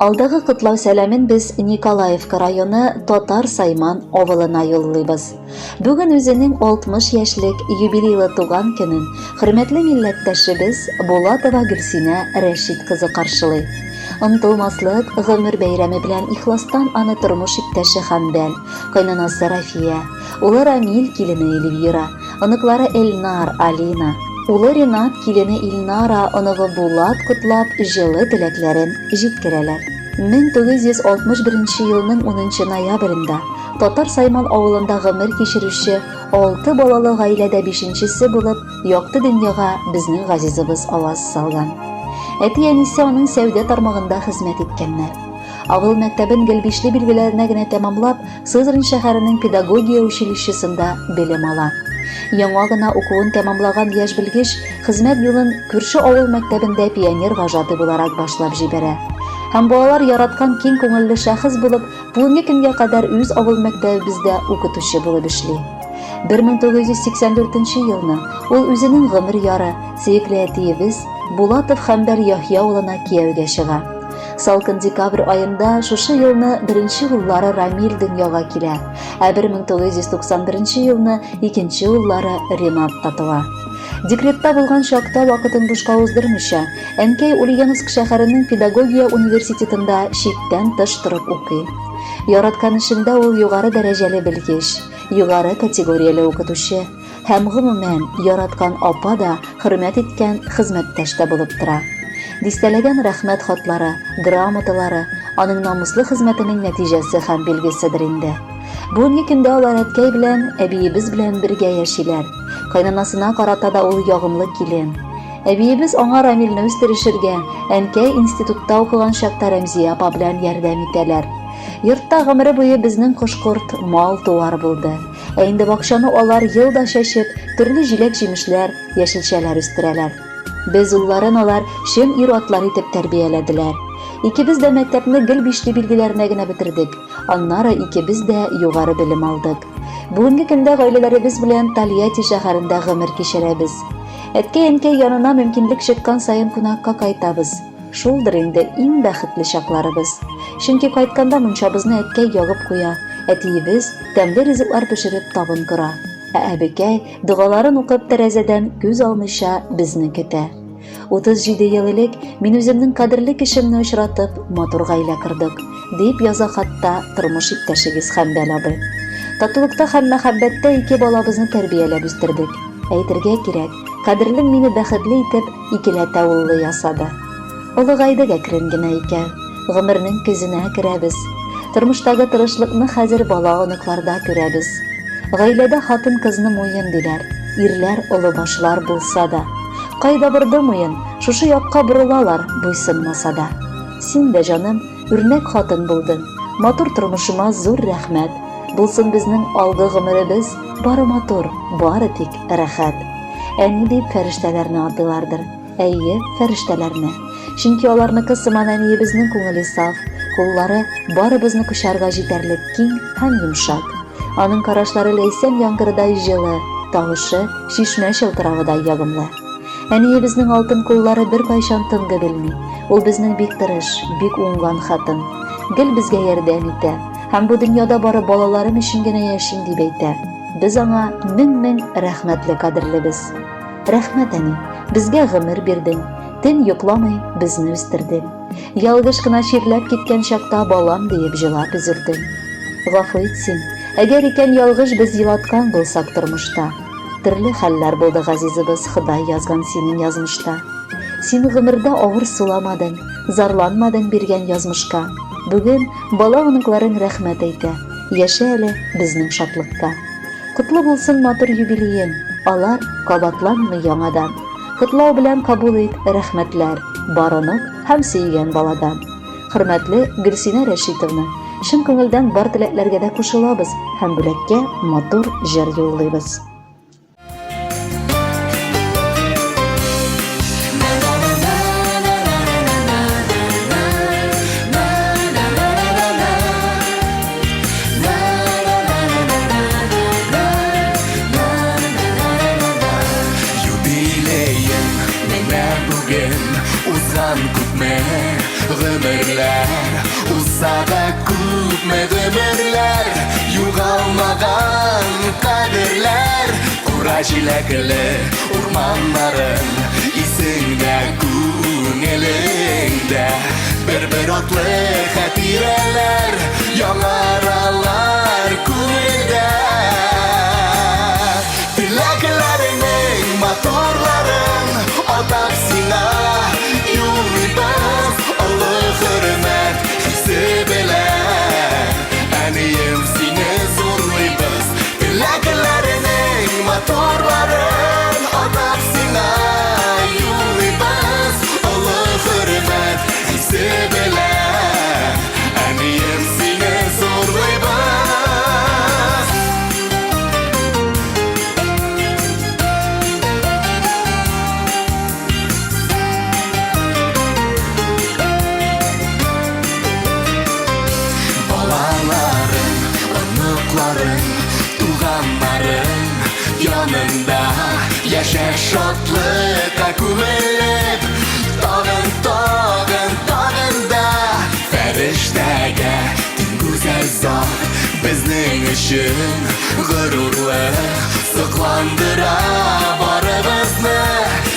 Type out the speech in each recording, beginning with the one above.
Алдагы котлау сәламен без Николаевка районы Татар Сайман авылына юллыйбыз. Бүген үзенең 60 яшьлек юбилейлы туган көнен хөрмәтле милләттәшебез Булатова Гөлсинә Рәшит кызы каршылый. Онытылмаслык гомер бәйрәме белән ихластан аны тормыш иптәше Хәмдәл, кайнанасы Рафия, улы Рамил килене Эльвира, оныклары Эльнар, Алина, улы Ринат килене Илнара, оныгы Булат котлап җылы теләкләрен җиткерәләр. 1961 елның 10 ноябрендә Татар Сайман авылында гомер кичерүче 6 балалы гаиләдә 5-нчесе булып якты дөньяга безнең газизыбыз аваз салган. Әти-әнисе аның сәүдә тармагында хезмәт иткәннәр. Авыл мәктәбен гел-бишле билгеләренә генә тәмамлап, Сызрань шәһәренең педагогия училищесында белем ала. Яңа гына укуын тәмамлаган яшь белгеч хезмәт юлын күрше авыл мәктәбендә пионер вожатый буларак башлап җибәрә. Һәм балалар яраткан киң күңелле шәхес булып, бүгенге көнгә кадәр үз авыл мәктәбебездә укытучы булып эшли. 1984 елны ул үзенең гомер яры, сөекле әтиебез Булатов Хәмдәл Яхья улына кияүгә чыга. Салкын декабрь айында шушы елны беренче уллары Рамил дөньяга килә, ә 1991 елны икенче уллары Ринат туа. Декретта булган чакта вакытын бушка уздырмыйча, әнкәй Ульяновск шәһәренең педагогия университетында читтән тыш торып укый. Яраткан эшендә ул югары дәрәҗәле белгеч, югары категорияле укытучы һәм гомумән яраткан апа да, хөрмәт иткән хезмәттәш тә булып тора. Дистәләгән рәхмәт хатлары, грамоталары аның намуслы хезмәтенең нәтиҗәсе һәм билгеседер инде. Бүгенге көндә алар әткәй белән, әбиебез белән бергә яшиләр. Кайнанасына карата да ул ягымлы килен. Әбиебез аңа Рамилне үстерешергә, әнкәй институтта укыган чакта Рәмзия апа белән ярдәм итәләр. Йортта гомере буе безнең кош-корт мал туар булды. Ә инде бакчаны алар елда чәчеп, төрле җиләк-җимешләр, яшелчәләр үстерәләр. Без улларын алар чын ир-атлар итеп тәрбияләделәр. Икебез дә мәктәпне гел-бишле билгеләренә генә бетердек. Аннары икебез дә югары белем алдык. Бүгенге көндә гаиләләребез белән Тольятти шәһәрендә гомер кичерәбез. Әткәй-әнкәй янына мөмкинлек чыккан саен кунакка кайтабыз. Шулдыр инде иң бәхетле чакларыбыз. Чөнки кайтканда мунчабызны әткәй ягып куя, әтиебез тәмле ризыклар пешереп табын кора. Ә әбекәй дугаларын укып тәрәзәдән күз алмыйча безне көтә. 37 ел элек мин үземнең кадерле кешемне очратып, матур гаилә кордык, дип яза хатта тормыш иптәшегез Хәмдәл абый. Татулыкта һәм мәхәббәттә ике балабызны тәрбияләп үстердек. Әйтергә кирәк, кадерлем мине бәхетле итеп икеләтә уллы ясады. Олыгайдык әкрен генә икән, гомернең көзенә керәбез. Тормыштагы тырышлыкны хәзер бала-оныкларда күрәбез. Гаиләдә хатын-кызны муен диләр, ирләр олы башлар булса да. Кайда барды муен, шушы якка борылалар, буйсынмаса да. Син дә, җаным, үрнәк хатын булдың. Матур тормышыма зур рәхмәт. Булсын безнең алгы гомеребез бары матур, бары тик рәхәт. Әни дип фәрештәләрне атыйлардыр. Әйе, фәрештәләрне. Чөнки аларныкы сыман әниебезнең күңеле саф, куллары барыбызны кочарга җитәрлек киң һәм йомшак. Аның карашлары ләйсән яңгырдай җылы, тавышы шишмә чылтыравыдай ягымлы. Әниебезнең алтын куллары бер кайчан тынғы белми. Ул безнең бик тырыш, бик уңган хатын. Гел безгә ярдәм итә. Һәм бу дөньяда бары балаларым өчен генә яшим дип әйтә. Без аңа мең рәхмәтле кадерлебез. Рәхмәт, әни, безгә гомер бирдең. Төн йокламый безне үстердең. Ялгыш кына чирләп киткән чакта балам диеп җылап üzелдең. Гафу ит син, әгәр икән ялгыш без елаткан булсак тормышта. Төрле хәлләр булды газизыбыз, Ходай язган синең язмышта. Син гомердә авыр суламадың, зарланмадың биргән язмышка. Бүген бала-оныкларың рәхмәт әйтә. Яшә әле безнең шатлыкка. Котлы булсын матур юбилеең, алар кабатланмый яңадан. Котлау белән кабул ит рәхмәтләр, барынык һәм сөйгән баладан. Хөрмәтле Гөлсинә Рәшитовна, чын күңелдән бар теләкләргә дә кушылабыз һәм бүләккә матур җыр юллыйбыз. ömürler Uzada küpme ömürler Yugalmagan kaderler Kura çilekli urmanların İsinde günelinde Bir otlu hatireler Yanaralar күңелдә Tileklerinin motorların Atap sina Yolibaz Olы hürmet Hisse bilen Әнiyim seni zorlayбыз Tileklerinin motorların Atap sina Yolibaz Olы hürmet Hisse bilen Әнiyim seni zorlayбыз Балаларың, ынықларың, туғанларың Yanında yaşa şadlığa күмелеп Tağın da Fəriştəgə tüm güzel zat Bizning üçün gururlu Sıqlandıra barımızı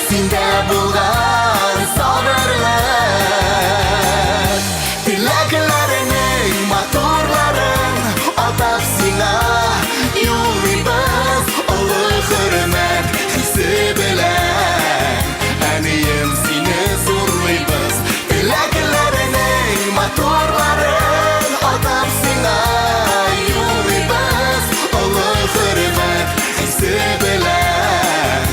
Sində bulğan sabırlıq Tileklerinin motorların Atap sina yolibız Olы hürmet hissi bilen Әнiyim seni zorlayбыз Tileklerinin motorların Atap sina yolibız Olы hürmet hissi bilen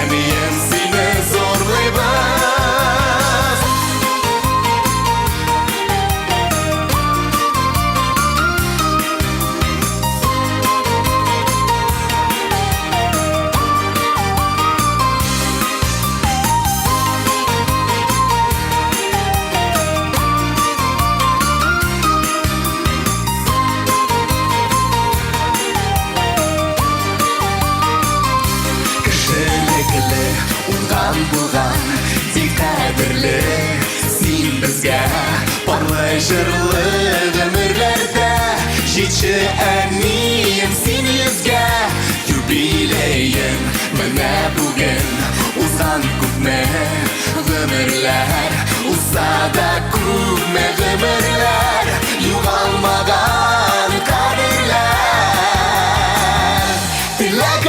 Әнiyim seni zorlayбыз Кішілікли, ұнған бұған Дик қадірлі, сен бізге Барлы жырлы өмірлерді Жетші әнiyim сен езге Юбилейім міне бүгін Узған күпме өмірлер Узада күпме өмірлер Юғалмаған қадірлер Тілек